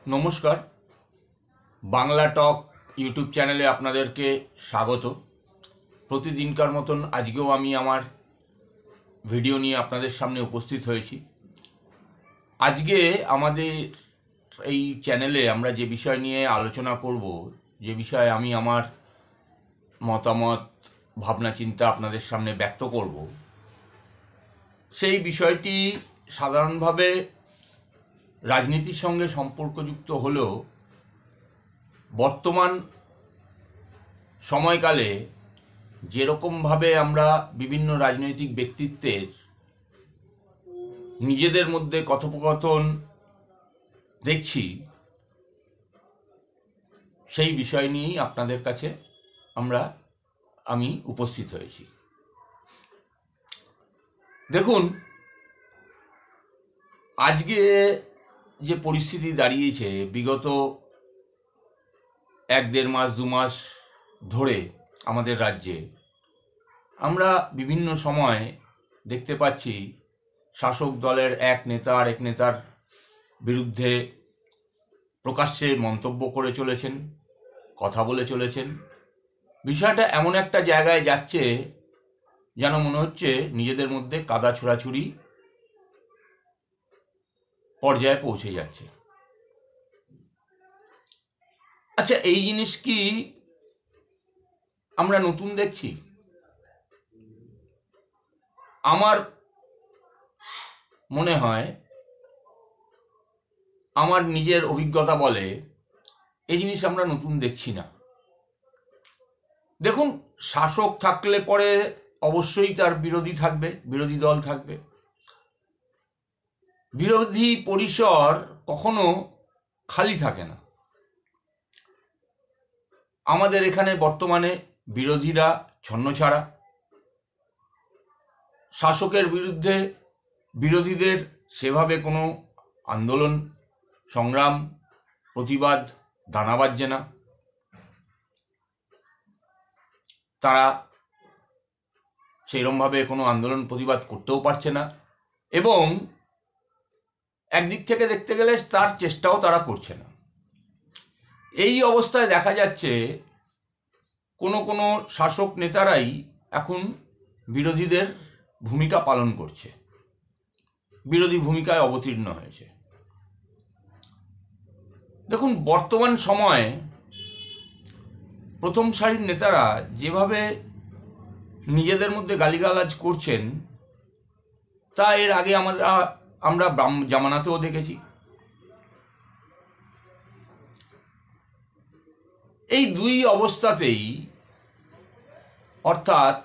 নমস্কার, বাংলা টক ইউটিউব চ্যানেলে আপনাদেরকে স্বাগত। প্রতিদিনকার মতন আজকেও আমি আমার ভিডিও নিয়ে আপনাদের সামনে উপস্থিত হয়েছি। আজকে আমাদের এই চ্যানেলে আমরা যে বিষয় নিয়ে আলোচনা করব, যে বিষয়ে আমি আমার মতামত ভাবনা চিন্তা আপনাদের সামনে ব্যক্ত করব, সেই বিষয়টি সাধারণভাবে রাজনীতির সঙ্গে সম্পর্কযুক্ত হলেও বর্তমান সময়কালে যেরকমভাবে আমরা বিভিন্ন রাজনৈতিক ব্যক্তিত্বের নিজেদের মধ্যে কথোপকথন দেখছি, সেই বিষয় নিয়েই আপনাদের কাছে আমি উপস্থিত হয়েছি। দেখুন, আজকে যে পরিস্থিতি দাঁড়িয়েছে, বিগত 1-1.5 মাস 2 মাস ধরে আমাদের রাজ্যে আমরা বিভিন্ন সময় দেখতে পাচ্ছি শাসক দলের এক নেতা আর এক নেতার বিরুদ্ধে প্রকাশ্যে মন্তব্য করে চলেছেন, কথা বলে চলেছেন। বিষয়টা এমন একটা জায়গায় যাচ্ছে যেন মনে হচ্ছে নিজেদের মধ্যে কাদা ছোড়াছুড়ি পর্যায়ে পৌঁছে যাচ্ছে। আচ্ছা, এই জিনিস কি আমরা নতুন দেখছি? আমার মনে হয়, আমার নিজের অভিজ্ঞতা বলে, এই জিনিস আমরা নতুন দেখছি না। দেখুন, শাসক থাকলে পরে অবশ্যই তার বিরোধী থাকবে, বিরোধী দল থাকবে। বিরোধী পরিসর কখনো খালি থাকে না। আমাদের এখানে বর্তমানে বিরোধীরা ছন্নছাড়া। শাসকের বিরুদ্ধে বিরোধীদের সেভাবে কোনো আন্দোলন, সংগ্রাম, প্রতিবাদ দানা বাজছে না। তারা সেইরকমভাবে কোনো আন্দোলন প্রতিবাদ করতেও পারছে না, এবং একদিক থেকে দেখতে গেলে তার চেষ্টাও তারা করছে না। এই অবস্থায় দেখা যাচ্ছে কোনো শাসক নেতারাই এখন বিরোধীদের ভূমিকা পালন করছে, বিরোধী ভূমিকায় অবতীর্ণ হয়েছে। দেখুন, বর্তমান সময়ে প্রথম সারির নেতারা যেভাবে নিজেদের মধ্যে গালিগালাজ করছেন, তা এর আগে আমরা জামানাতেও দেখেছি। এই দুই অবস্থাতেই, অর্থাৎ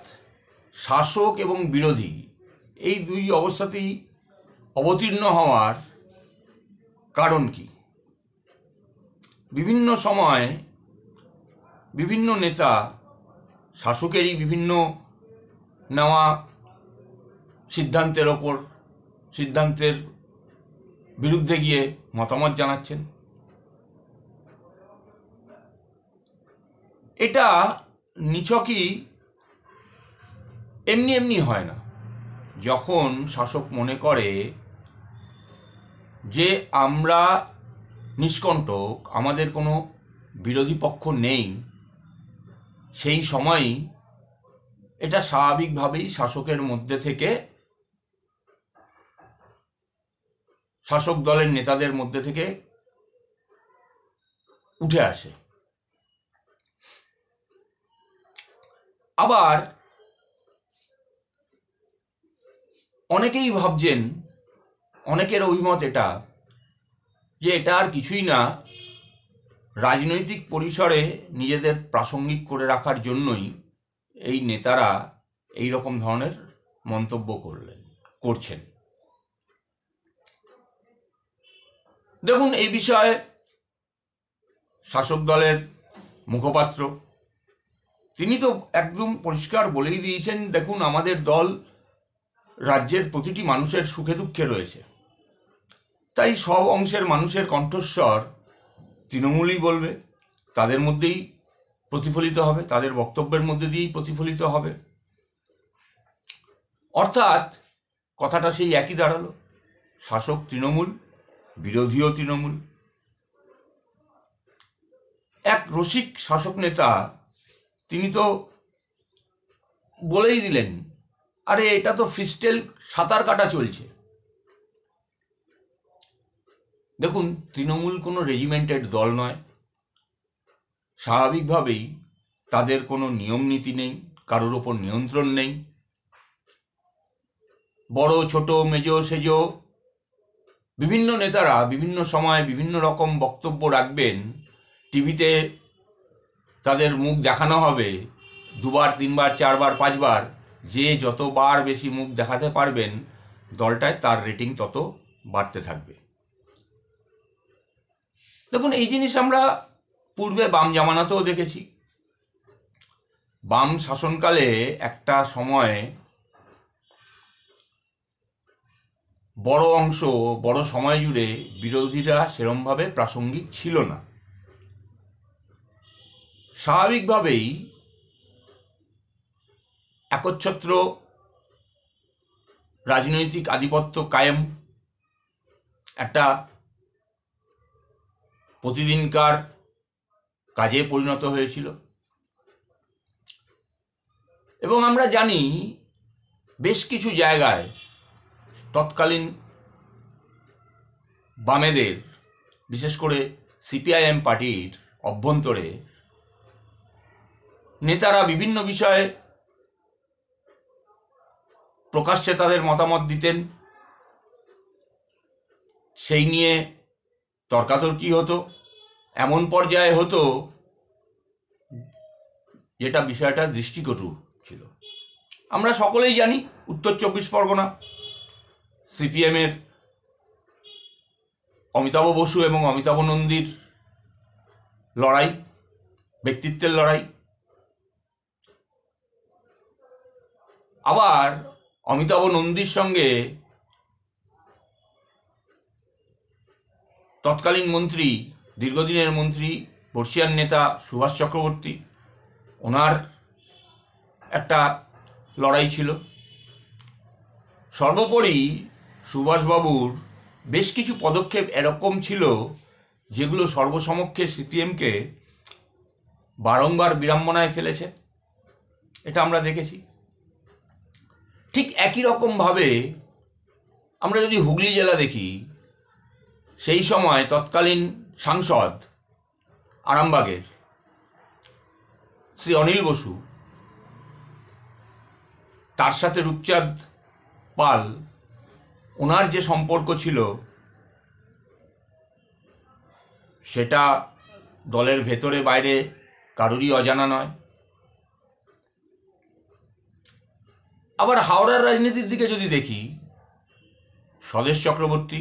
শাসক এবং বিরোধী, এই দুই অবস্থাতেই অবতীর্ণ হওয়ার কারণ কি? বিভিন্ন সময় বিভিন্ন নেতা শাসকেরই বিভিন্ন নেওয়া সিদ্ধান্তের বিরুদ্ধে গিয়ে মতামত জানাচ্ছেন। এটা নিছকই এমনি এমনি হয় না। যখন শাসক মনে করে যে আমরা নিষ্কণ্টক, আমাদের কোনো বিরোধী পক্ষ নেই, সেই সময়ই এটা স্বাভাবিকভাবেই শাসকের মধ্যে থেকে, শাসক দলের নেতাদের মধ্যে থেকে উঠে আসে। আবার অনেকেই ভাবছেন, অনেকের অভিমত এটা, যে এটা আর কিছুই না, রাজনৈতিক পরিসরে নিজেদের প্রাসঙ্গিক করে রাখার জন্যই এই নেতারা এই রকম ধরনের মন্তব্য করছেন। দেখুন, এই বিষয়ে শাসক দলের মুখপাত্র তিনি তো একদম পরিষ্কার বলেই দিয়েছেন, দেখুন, আমাদের দল রাজ্যের প্রতিটি মানুষের সুখে দুঃখে রয়েছে, তাই সব অংশের মানুষের কণ্ঠস্বর তৃণমূলই বলবে, তাদের মধ্যেই প্রতিফলিত হবে, তাদের বক্তব্যের মধ্যে দিয়েই প্রতিফলিত হবে। অর্থাৎ কথাটা সেই একই দাঁড়ালো, শাসক তৃণমূল, বিরোধীও তৃণমূল। এক রসিক শাসক নেতা তিনি তো বলেই দিলেন, আরে এটা তো ফ্রিস্টাইল সাঁতার কাটা চলছে। দেখুন, তৃণমূল কোনো রেজিমেন্টেড দল নয়, স্বাভাবিকভাবেই তাদের কোনো নিয়ম নীতি নেই, কারোর ওপর নিয়ন্ত্রণ নেই। বড় ছোট মেজ সেজ বিভিন্ন নেতারা বিভিন্ন সময় বিভিন্ন রকম বক্তব্য রাখবেন, টিভিতে তাদের মুখ দেখানো হবে 2বার 3বার 4বার 5বার, যে যতবার বেশি মুখ দেখাতে পারবেন দলটায় তার রেটিং তত বাড়তে থাকবে। দেখুন, এই জিনিস আমরা পূর্বে বাম জামানাতেও দেখেছি। বাম শাসনকালে একটা সময় বড় অংশ বড় সময় জুড়ে বিরোধীরা সেরমভাবে প্রাসঙ্গিক ছিল না। স্বাভাবিকভাবেই একচ্ছত্র রাজনৈতিক আধিপত্য কায়েম একটা প্রতিদিনকার কাজে পরিণত হয়েছিল। এবং আমরা জানি বেশ কিছু জায়গায় তৎকালীন বামেদের, বিশেষ করে সিপিআইএম পার্টির অভ্যন্তরে নেতারা বিভিন্ন বিষয়ে প্রকাশ্যে তাদের মতামত দিতেন, সেই নিয়ে তর্কাতর্কি হতো, এমন পর্যায়ে হতো যেটা বিষয়টা দৃষ্টিকটু ছিল। আমরা সকলেই জানি উত্তর 24 পরগনা সিপিএমের অমিতাভ বসু এবং অমিতাভ নন্দীর লড়াই, ব্যক্তিত্বের লড়াই। আবার অমিতাভ নন্দীর সঙ্গে তৎকালীন মন্ত্রী, দীর্ঘদিনের মন্ত্রী, বর্ষিয়ান নেতা সুভাষ চক্রবর্তী, ওনার একটা লড়াই ছিল। সর্বোপরি সুভাষবাবুর বেশ কিছু পদক্ষেপ এরকম ছিল যেগুলো সর্বসমক্ষে সিপিএমকে বারংবার বিড়ম্বনায় ফেলেছে, এটা আমরা দেখেছি। ঠিক একই রকমভাবে আমরা যদি হুগলি জেলা দেখি, সেই সময় তৎকালীন সাংসদ আরামবাগের শ্রী অনিল বসু, তার সাথে রূপচাঁদ পাল, ওনার যে সম্পর্ক ছিল সেটা দলের ভেতরে বাইরে কারোরই অজানা নয়। আবার হাওড়ার রাজনীতির দিকে যদি দেখি, স্বদেশ চক্রবর্তী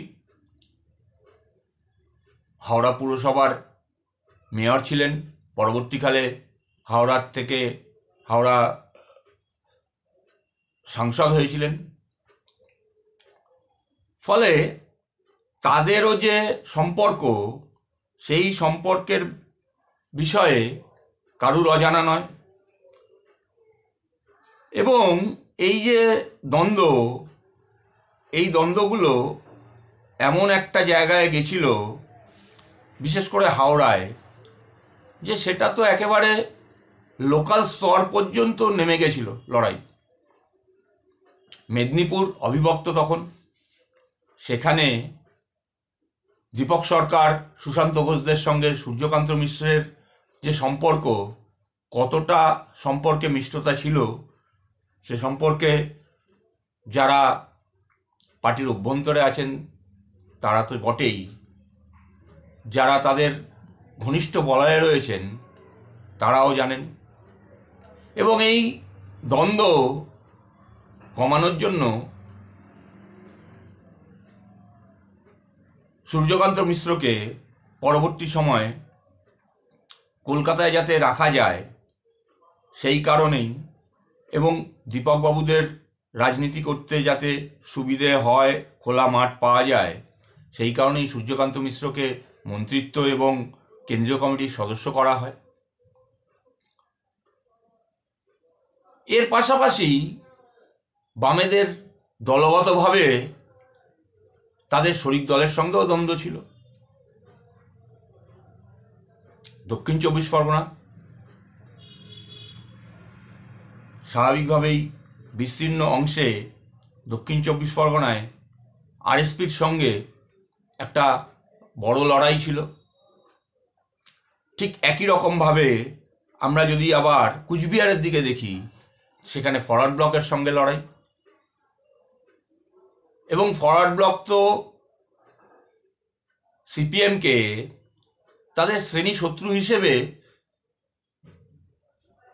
হাওড়া পুরসভার মেয়র ছিলেন, পরবর্তীকালে হাওড়ার থেকে হাওড়া সাংসদ হয়েছিলেন। ফলে তাদেরও যে সম্পর্ক, সেই সম্পর্কের বিষয়ে কারুর অজানা নয়। এবং এই যে দ্বন্দ্ব, এই দ্বন্দ্বগুলো এমন একটা জায়গায় গেছিল, বিশেষ করে হাওড়ায়, যে সেটা তো একেবারে লোকাল স্তর পর্যন্ত নেমে গেছিল লড়াই। মেদিনীপুর অবিভক্ত তখন, সেখানে দীপক সরকার, সুশান্ত ঘোষদের সঙ্গে সূর্যকান্ত মিশ্রের যে সম্পর্ক, কতটা সম্পর্কে মিষ্টতা ছিল সে সম্পর্কে যারা পার্টির অভ্যন্তরে আছেন তারা তো বটেই, যারা তাদের ঘনিষ্ঠ বলয়ে রয়েছেন তারাও জানেন। এবং এই দ্বন্দ্ব কমানোর জন্য সূর্যকান্ত মিশ্রকে পরবর্তী সময় কলকাতায় যাতে রাখা যায় সেই কারণেই, এবং দীপকবাবুদের রাজনীতি করতে যাতে সুবিধে হয়, খোলা মাঠ পাওয়া যায়, সেই কারণেই সূর্যকান্ত মিশ্রকে মন্ত্রিত্ব এবং কেন্দ্রীয় কমিটির সদস্য করা হয়। এর পাশাপাশি বামেদের দলগতভাবে তাদের শরিক দলের সঙ্গেও দ্বন্দ্ব ছিল। দক্ষিণ চব্বিশ পরগনা স্বাভাবিকভাবেই বিস্তীর্ণ অংশে দক্ষিণ চব্বিশ পরগনায় আরএসপির সঙ্গে একটা বড় লড়াই ছিল। ঠিক একই রকমভাবে আমরা যদি আবার কুচবিহারের দিকে দেখি, সেখানে ফরওয়ার্ড ব্লকের সঙ্গে লড়াই, এবং ফরওয়ার্ড ব্লক তো সিপিএমকে তাদের শ্রেণী শত্রু হিসেবে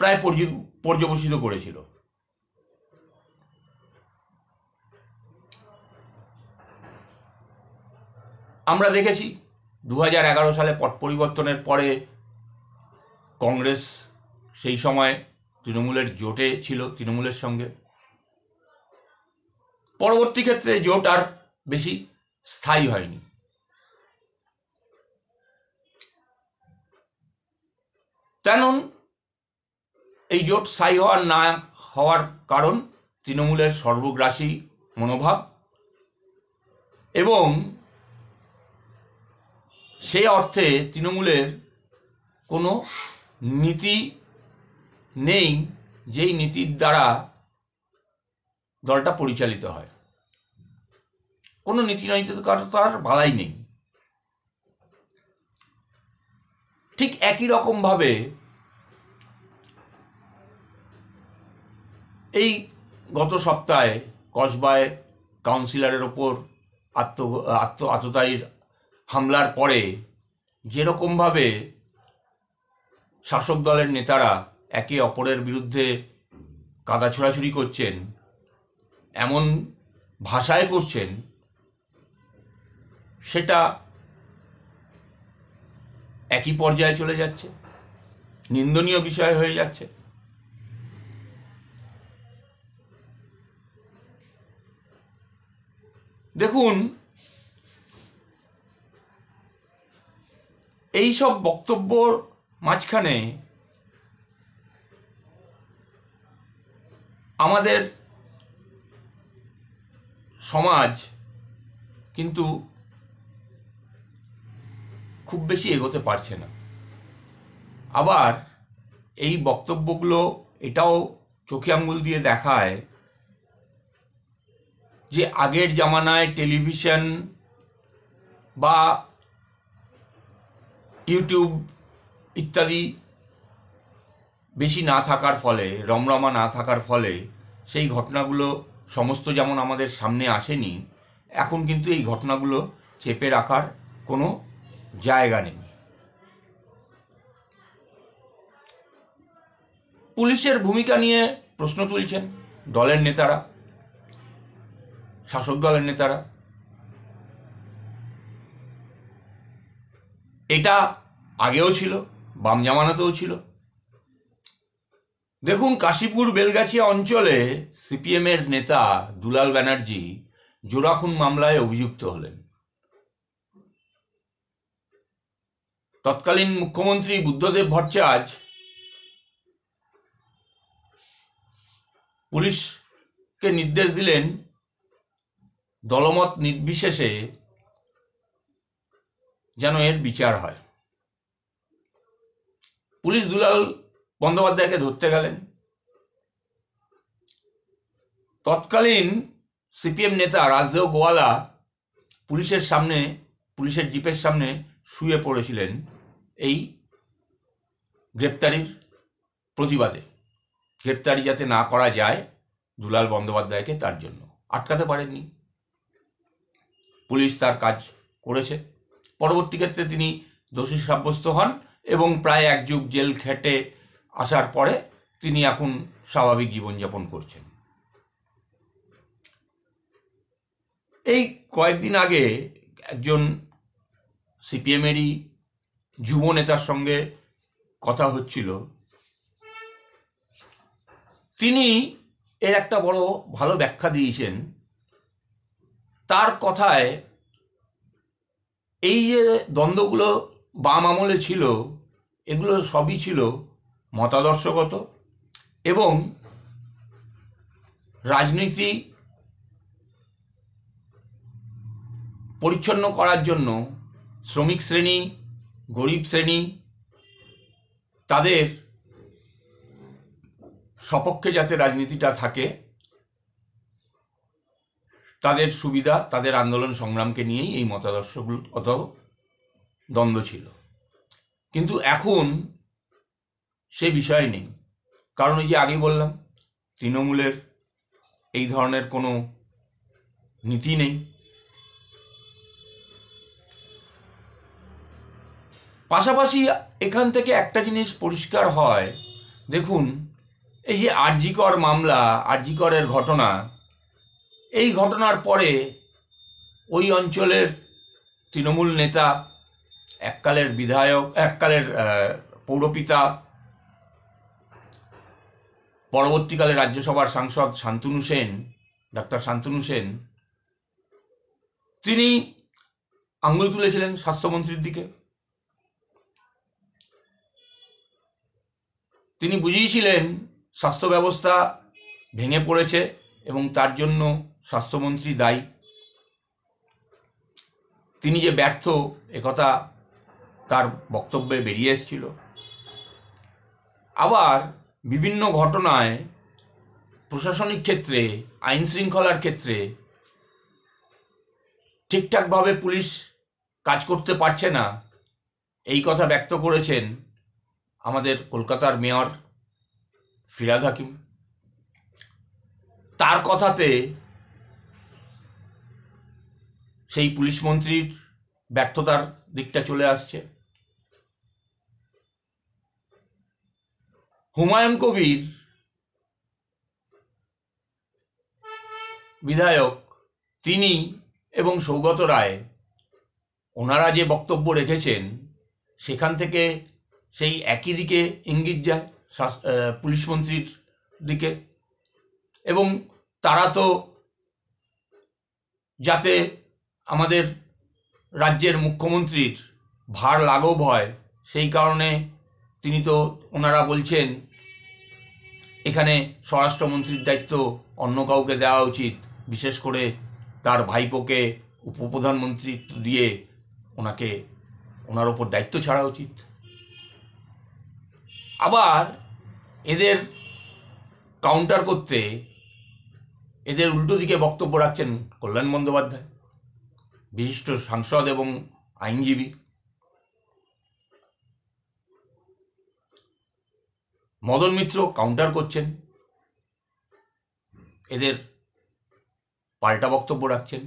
প্রায় পর্যবসিত করেছিল। আমরা দেখেছি 2011 সালে পট পরিবর্তনের পরে কংগ্রেস সেই সময় তৃণমূলের জোটে ছিল, তৃণমূলের সঙ্গে। পরবর্তী ক্ষেত্রে জোট আর বেশি স্থায়ী হয়নি। তেমন এই জোট স্থায়ী না হওয়ার কারণ তৃণমূলের সর্বগ্রাসী মনোভাব, এবং সে অর্থে তৃণমূলের কোনো নীতি নেই যেই নীতির দ্বারা দলটা পরিচালিত হয়। কোনো নীতি নৈতিকতার বালাই নেই। ঠিক একই রকমভাবে এই গত সপ্তাহে কসবায় কাউন্সিলরের ওপর আততায়ীর হামলার পরে যেরকমভাবে শাসক দলের নেতারা একে অপরের বিরুদ্ধে কাদা ছোড়াছুড়ি করছেন, এমন ভাষায় করছেন, সেটা একই পর্যায়ে চলে যাচ্ছে, নিন্দনীয় বিষয় হয়ে যাচ্ছে। দেখুন, এই সব বক্তব্যর মাঝখানে আমাদের সমাজ কিন্তু খুব বেশি এগোতে পারছে না। আবার এই বক্তব্যগুলো এটাও চোখে আঙ্গুল দিয়ে দেখায় যে আগের জামানায় টেলিভিশন বা ইউটিউব ইত্যাদি বেশি না থাকার ফলে, রমরমা না থাকার ফলে সেই ঘটনাগুলো সমস্ত যেমন আমাদের সামনে আসেনি, এখন কিন্তু এই ঘটনাগুলো চেপে রাখার কোনো জায়গা নেই। পুলিশের ভূমিকা নিয়ে প্রশ্ন তুলছেন দলের নেতারা, শাসক দলের নেতারা। এটা আগেও ছিল, বাম জামানাতেও ছিল। দেখুন, কাশীপুর বেলগাছিয়া অঞ্চলে সিপিএমের নেতা দুলাল ব্যানার্জি জোড়াখুন মামলায় অভিযুক্ত হলেন। তৎকালীন মুখ্যমন্ত্রী বুদ্ধদেব ভট্টাচার্য পুলিশকে নির্দেশ দিলেন দলমত নির্বিশেষে যেন এর বিচার হয়। পুলিশ দুলাল বন্দ্যোপাধ্যায়কে ধরতে গেলেন। তৎকালীন সিপিএম নেতা রাজদেও গোয়ালা পুলিশের সামনে, পুলিশের জিপের সামনে শুয়ে পড়েছিলেন এই গ্রেপ্তারির প্রতিবাদে। গ্রেপ্তারি যাতে না করা যায় দুলাল বন্দ্যোপাধ্যায়কে, তার জন্য আটকাতে পারেননি। পুলিশ তার কাজ করেছে। পরবর্তী ক্ষেত্রে তিনি দোষী সাব্যস্ত হন এবং প্রায় 1 যুগ জেল খেটে আসার পরে তিনি এখন স্বাভাবিক জীবনযাপন করছেন। এই কয়েকদিন আগে একজন সিপিএমেরই যুব নেতার সঙ্গে কথা হচ্ছিল। তিনি এর একটা বড় ভালো ব্যাখ্যা দিয়েছেন। তার কথায় এই যে দ্বন্দ্বগুলো বাম আমলে ছিল, এগুলো সবই ছিল মতাদর্শগত এবং রাজনীতি পরিচ্ছন্ন করার জন্য শ্রমিক শ্রেণী, গরিব শ্রেণী তাদের সপক্ষে যাতে রাজনীতিটা থাকে, তাদের সুবিধা, তাদের আন্দোলন সংগ্রামকে নিয়েই এই মতাদর্শগুলো অত দ্বন্দ্ব ছিল। কিন্তু এখন সে বিষয় নেই, কারণ এই যে আগেই বললাম তৃণমূলের এই ধরনের কোনো নীতি নেই। পাশাপাশি এখান থেকে একটা জিনিস পরিষ্কার হয়, দেখুন এই যে আর.জি. কর মামলা, আর.জি. করের ঘটনা, এই ঘটনার পরে ওই অঞ্চলের তৃণমূল নেতা, এককালের বিধায়ক, এককালের পৌরপিতা, পরবর্তীকালে রাজ্যসভার সাংসদ শান্তনু সেন, ডাক্তার শান্তনু সেন, তিনি আঙুল তুলেছিলেন স্বাস্থ্যমন্ত্রীর দিকে। তিনি বুঝিয়েছিলেন স্বাস্থ্য ব্যবস্থা ভেঙে পড়েছে এবং তার জন্য স্বাস্থ্যমন্ত্রী দায়ী। তিনি যে ব্যর্থ একথা তার বক্তব্যে বেরিয়ে এসেছিল। আবার বিভিন্ন ঘটনায় প্রশাসনিক ক্ষেত্রে, আইন শৃঙ্খলার ক্ষেত্রে ঠিকঠাকভাবে পুলিশ কাজ করতে পারছে না, এই কথা ব্যক্ত করেছেন আমাদের কলকাতার মেয়র ফিরহাদ হাকিম। তার কথাতে সেই পুলিশ মন্ত্রীর ব্যর্থতার দিকটা চলে আসছে। হুমায়ুন কবির বিধায়ক, তিনি এবং সৌগত রায়, ওনারা যে বক্তব্য রেখেছেন সেখান থেকে সেই একই দিকে ইঙ্গিত যায়, পুলিশ মন্ত্রীর দিকে। এবং তারা তো যাতে আমাদের রাজ্যের মুখ্যমন্ত্রীর ভার লাঘব হয় সেই কারণে তিনি তো, ওনারা বলছেন এখানে স্বরাষ্ট্রমন্ত্রীর দায়িত্ব অন্য কাউকে দেওয়া উচিত, বিশেষ করে তার ভাইপোকে উপপ্রধানমন্ত্রী দিয়ে ওনার ওপর দায়িত্ব ছাড়া উচিত। আবার এদের কাউন্টার করতে এদের উল্টো দিকে বক্তব্য রাখছেন কল্যাণ বন্দ্যোপাধ্যায়, বিশিষ্ট সাংসদ এবং আইনজীবী। মদন মিত্র কাউন্টার করছেন, এদের পাল্টা বক্তব্য রাখছেন।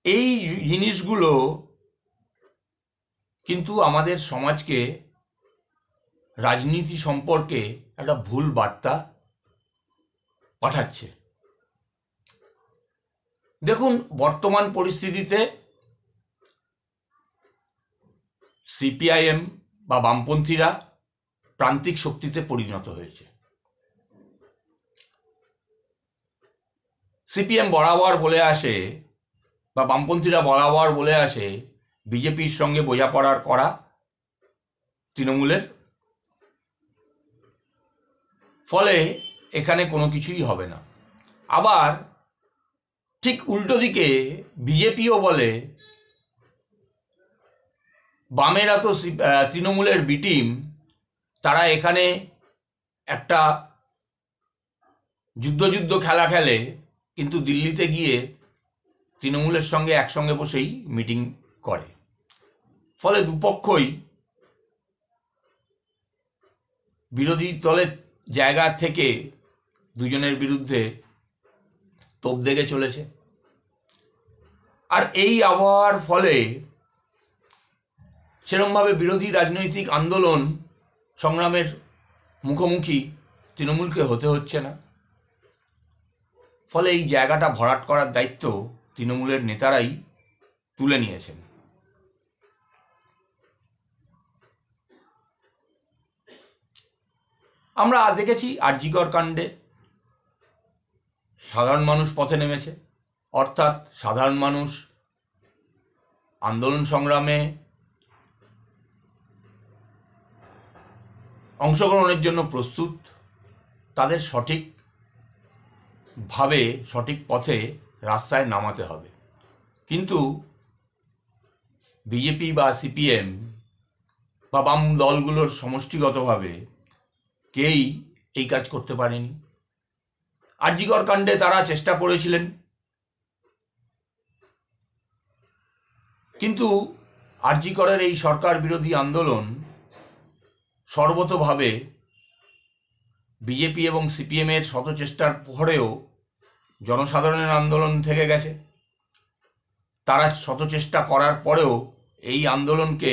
এই জিনিসগুলো কিন্তু আমাদের সমাজকে রাজনীতি সম্পর্কে একটা ভুল বার্তা পাঠাচ্ছে। দেখুন, বর্তমান পরিস্থিতিতে সিপিআইএম বা বামপন্থীরা প্রান্তিক শক্তিতে পরিণত হয়েছে। সিপিএম বরাবর বলে আসে বা বামপন্থীরা বরাবর বলে আসে বিজেপির সঙ্গে বোঝাপড়ার করা তৃণমূলের, ফলে এখানে কোনো কিছুই হবে না। আবার ঠিক উল্টো দিকে বিজেপিও বলে বামেরা তো তৃণমূলের বি টিম, তারা এখানে একটা যুদ্ধ খেলা খেলে, কিন্তু দিল্লিতে গিয়ে তৃণমূলের সঙ্গে একসঙ্গে বসেই মিটিং করে। ফলে দুপক্ষই বিরোধী দলের জায়গা থেকে দুজনের বিরুদ্ধে তোপ দেগে চলেছে। আর এই আবহাওয়ার ফলে সেরকমভাবে বিরোধী রাজনৈতিক আন্দোলন সংগ্রামের মুখোমুখি তৃণমূলকে হতে হচ্ছে না। ফলে এই জায়গাটা ভরাট করার দায়িত্ব তৃণমূলের নেতারাই তুলে নিয়েছেন। আমরা দেখেছি আর.জি. কর কাণ্ডে সাধারণ মানুষ পথে নেমেছে, অর্থাৎ সাধারণ মানুষ আন্দোলন সংগ্রামে অংশগ্রহণের জন্য প্রস্তুত। তাদের সঠিকভাবে সঠিক পথে রাস্তায় নামাতে হবে। কিন্তু বিজেপি বা সিপিএম বা বাম দলগুলোর সমষ্টিগতভাবে কেউই এই কাজ করতে পারেনি। আরজিকর কাণ্ডে তারা চেষ্টা করেছিলেন, কিন্তু আরজিকরের এই সরকার বিরোধী আন্দোলন সর্বতোভাবে বিজেপি এবং সিপিএমের শত চেষ্টার পরেও জনসাধারণের আন্দোলন থেকে গেছে। তারা শত চেষ্টা করার পরেও এই আন্দোলনকে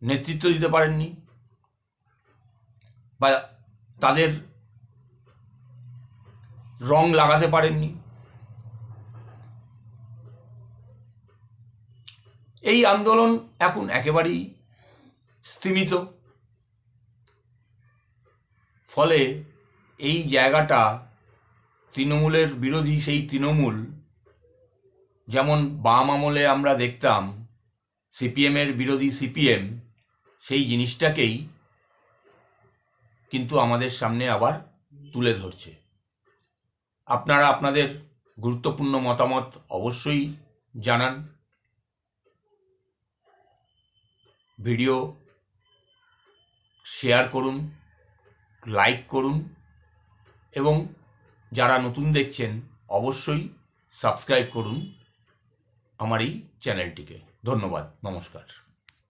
নেতৃত্ব দিতে পারেননি বা তাদের রং লাগাতে পারেননি। এই আন্দোলন এখন একেবারেই স্তিমিত। ফলে এই জায়গাটা তৃণমূলের বিরোধী সেই তৃণমূল, যেমন বাম আমলে আমরা দেখতাম সিপিএমের বিরোধী সিপিএম, সেই জিনিসটাকেই কিন্তু আমাদের সামনে আবার তুলে ধরছে। আপনারা আপনাদের গুরুত্বপূর্ণ মতামত অবশ্যই জানান, ভিডিও শেয়ার করুন, লাইক করুন এবং যারা নতুন দেখছেন অবশ্যই সাবস্ক্রাইব করুন আমার এই চ্যানেলটিকে। ধন্যবাদ, নমস্কার।